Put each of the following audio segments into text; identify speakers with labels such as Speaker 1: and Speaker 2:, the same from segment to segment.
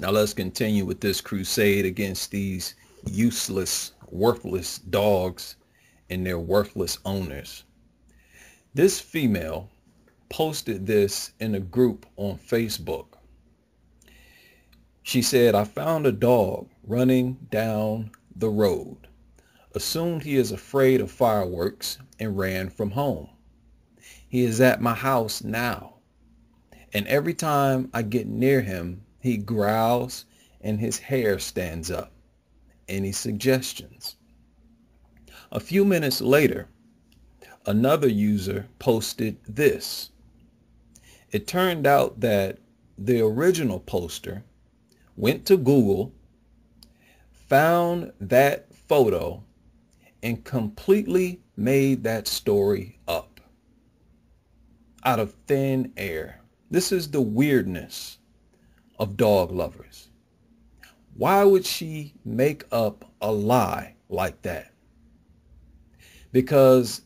Speaker 1: Now let's continue with this crusade against these useless, worthless dogs and their worthless owners. This female posted this in a group on Facebook. She said, "I found a dog running down the road. Assumed he is afraid of fireworks and ran from home. He is at my house now. And every time I get near him, he growls and his hair stands up. Any suggestions?" A few minutes later, another user posted this. It turned out that the original poster went to Google, found that photo, and completely made that story up out of thin air. This is the weirdness of dog lovers. Why would she make up a lie like that? Because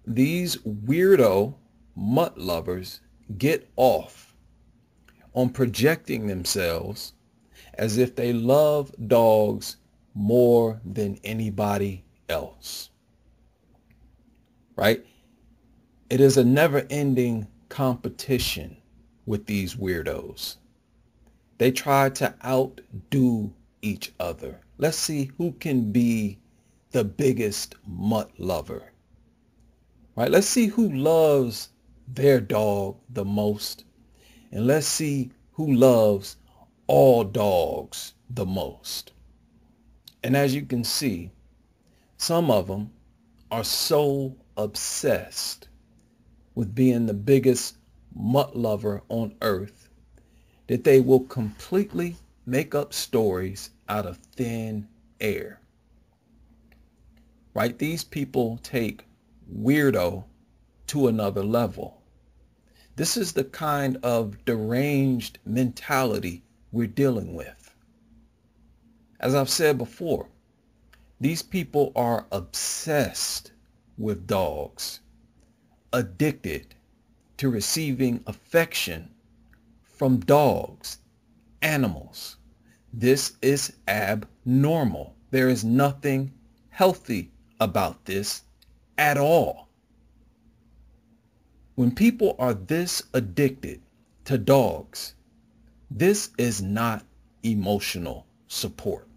Speaker 1: these weirdo mutt lovers get off on projecting themselves as if they love dogs more than anybody else. Right? It is a never-ending competition with these weirdos. They try to outdo each other. Let's see who can be the biggest mutt lover. Right? Let's see who loves their dog the most. And let's see who loves all dogs the most. And as you can see, some of them are so obsessed with being the biggest mutt lover on earth that they will completely make up stories out of thin air. Right? These people take weirdo to another level. This is the kind of deranged mentality we're dealing with. As I've said before, these people are obsessed with dogs, addicted to receiving affection from dogs, animals. This is abnormal. There is nothing healthy about this at all. When people are this addicted to dogs, this is not emotional support.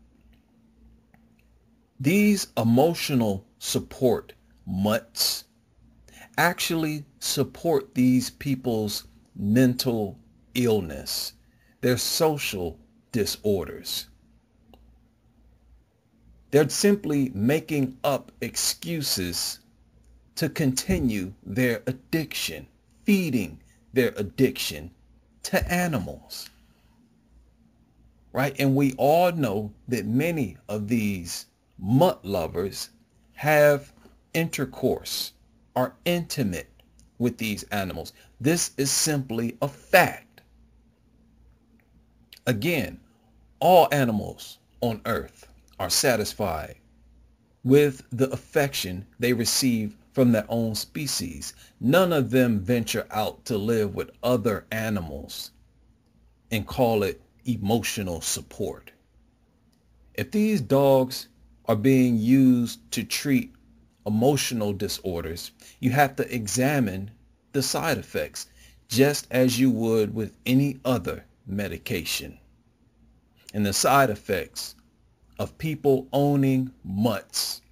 Speaker 1: These emotional support mutts actually support these people's mental illness, their social disorders. They're simply making up excuses to continue their addiction, feeding their addiction to animals. Right? And we all know that many of these mutt lovers have intercourse, are intimate with these animals. This is simply a fact. Again, all animals on earth are satisfied with the affection they receive from their own species. None of them venture out to live with other animals and call it emotional support. If these dogs are being used to treat emotional disorders, you have to examine the side effects just as you would with any other medication. And the side effects of people owning mutts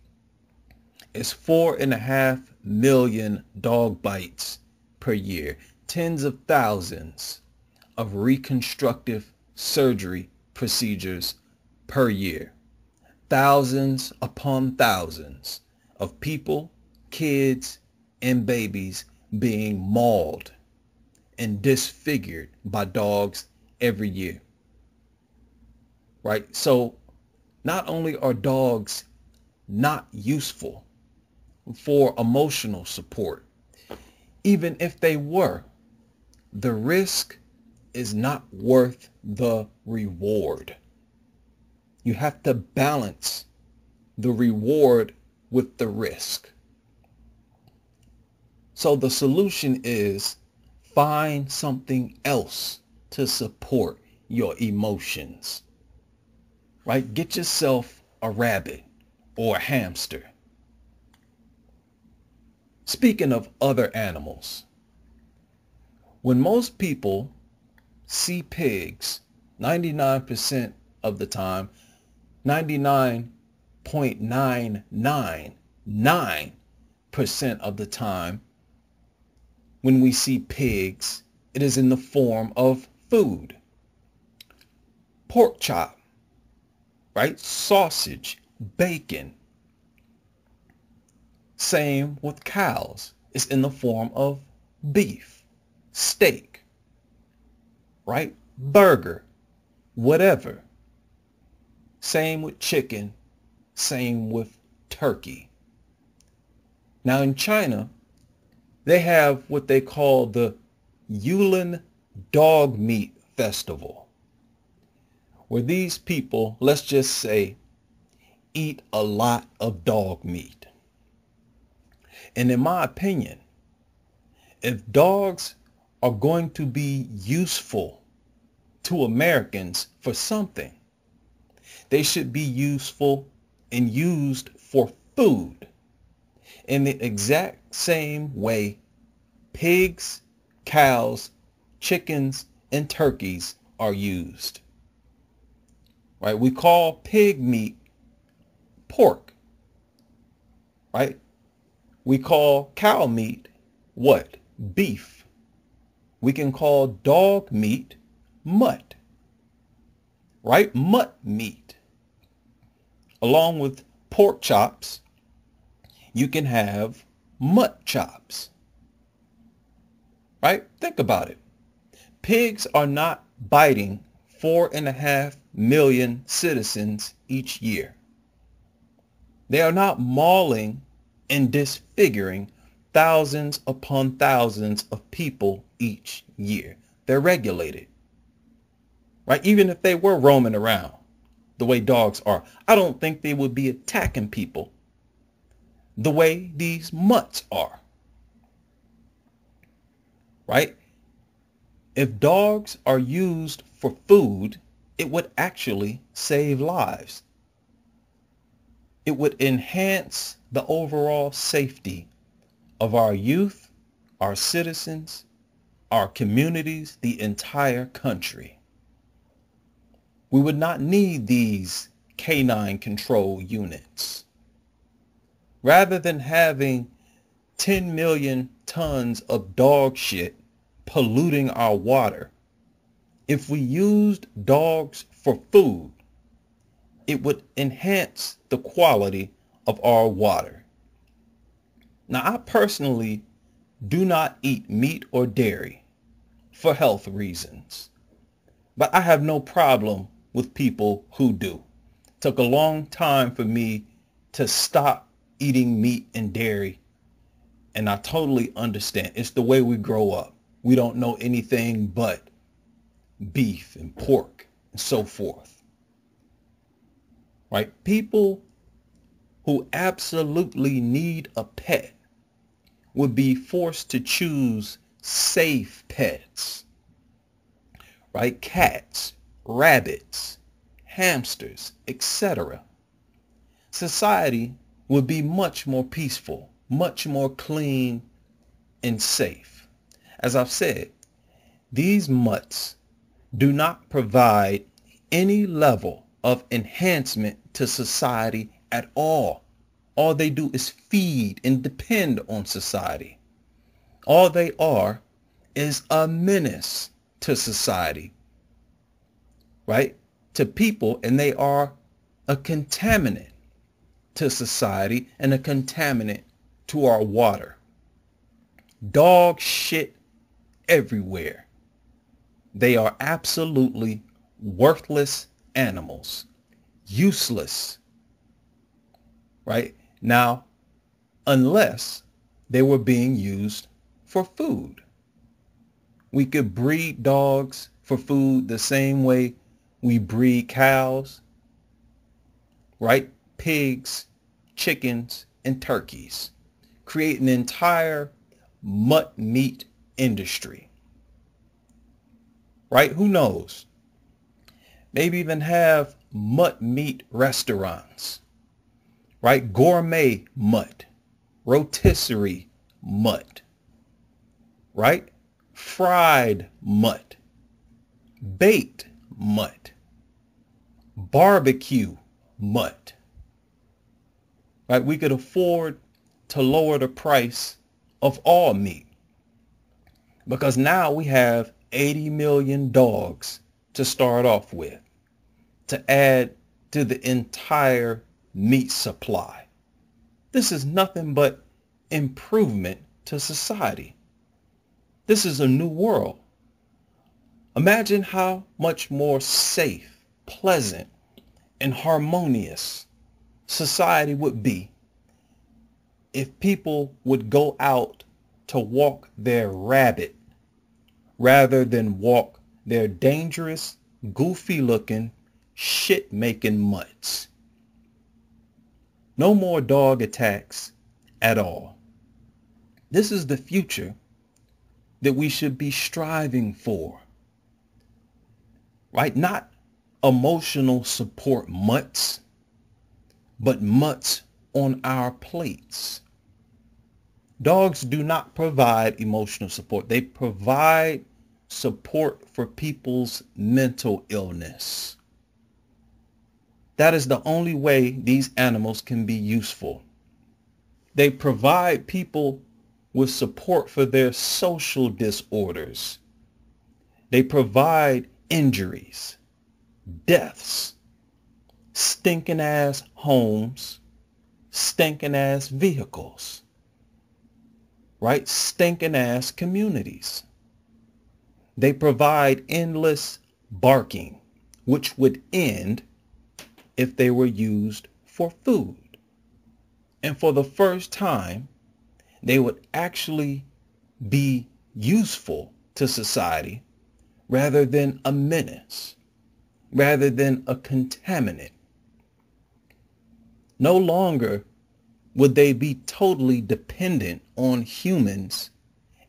Speaker 1: is 4.5 million dog bites per year, tens of thousands of reconstructive surgery procedures per year, thousands upon thousands of people, kids, and babies being mauled and disfigured by dogs every year. Right? So not only are dogs not useful for emotional support, even if they were, the risk is not worth the reward. You have to balance the reward with the risk. So the solution is find something else to support your emotions, right? Get yourself a rabbit or a hamster. Speaking of other animals, when most people see pigs, 99% of the time, 99.999% of the time, when we see pigs, it is in the form of food. Pork chop, right? Sausage, bacon. Same with cows. It's in the form of beef, steak, right? Burger, whatever. Same with chicken, same with turkey. Now in China, they have what they call the Yulin Dog Meat Festival, where these people, let's just say, eat a lot of dog meat. And in my opinion, if dogs are going to be useful to Americans for something, they should be useful and used for food in the exact same way pigs, cows, chickens, and turkeys are used. Right? We call pig meat pork. Right? We call cow meat what? Beef. We can call dog meat mutt. Right? Mutt meat. Along with pork chops, you can have mutt chops. Right? Think about it. Pigs are not biting 4.5 million citizens each year. They are not mauling and disfiguring thousands upon thousands of people each year. They're regulated. Right? Even if they were roaming around the way dogs are, I don't think they would be attacking people the way these mutts are. Right? If dogs are used for food, it would actually save lives. It would enhance the overall safety of our youth, our citizens, our communities, the entire country. We would not need these canine control units. Rather than having 10 million tons of dog shit polluting our water, if we used dogs for food, it would enhance the quality of our water. Now, I personally do not eat meat or dairy for health reasons, but I have no problem with people who do. It took a long time for me to stop eating meat and dairy, and I totally understand. It's the way we grow up. We don't know anything but beef and pork and so forth. Right? People who absolutely need a pet would be forced to choose safe pets. Right? Cats, rabbits, hamsters, etc. Society would be much more peaceful, much more clean and safe. As I've said, these mutts do not provide any level of enhancement to society at all. All they do is feed and depend on society. All they are is a menace to society, right? To people, and they are a contaminant to society and a contaminant to our water. Dog shit everywhere. They are absolutely worthless animals, useless, right? Now, unless they were being used for food. We could breed dogs for food the same way we breed cows, right? Pigs, chickens, and turkeys. Create an entire mutt meat industry. Right? Who knows? maybe even have mutt meat restaurants, right? Gourmet mutt, rotisserie mutt, right? Fried mutt, baked mutt, barbecue mutt, right? We could afford to lower the price of all meat because now we have 80 million dogs to start off with, to add to the entire meat supply. This is nothing but improvement to society. This is a new world. Imagine how much more safe, pleasant, and harmonious society would be if people would go out to walk their rabbit rather than walk their dangerous, goofy-looking, shit-making mutts. No more dog attacks at all. This is the future that we should be striving for, right? Not emotional support mutts, but mutts on our plates. Dogs do not provide emotional support. They provide support for people's mental illness. That is the only way these animals can be useful. They provide people with support for their social disorders. They provide injuries, deaths, stinking ass homes, stinking ass vehicles, right? Stinking ass communities. They provide endless barking, which would end if they were used for food. And for the first time, they would actually be useful to society rather than a menace, rather than a contaminant. No longer would they be totally dependent on humans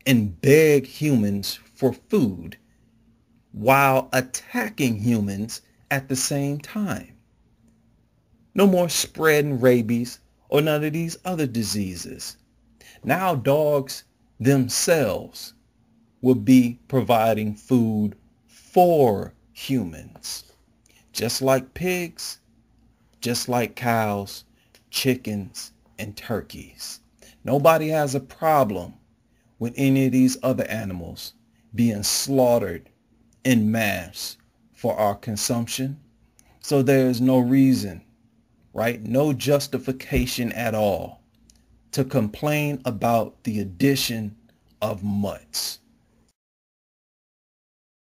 Speaker 1: and beg humans for food while attacking humans at the same time. No more spreading rabies or none of these other diseases. Now dogs themselves will be providing food for humans, just like pigs, just like cows, chickens, and turkeys. Nobody has a problem with any of these other animals being slaughtered en masse for our consumption. So there is no reason, right? No justification at all to complain about the addition of mutts.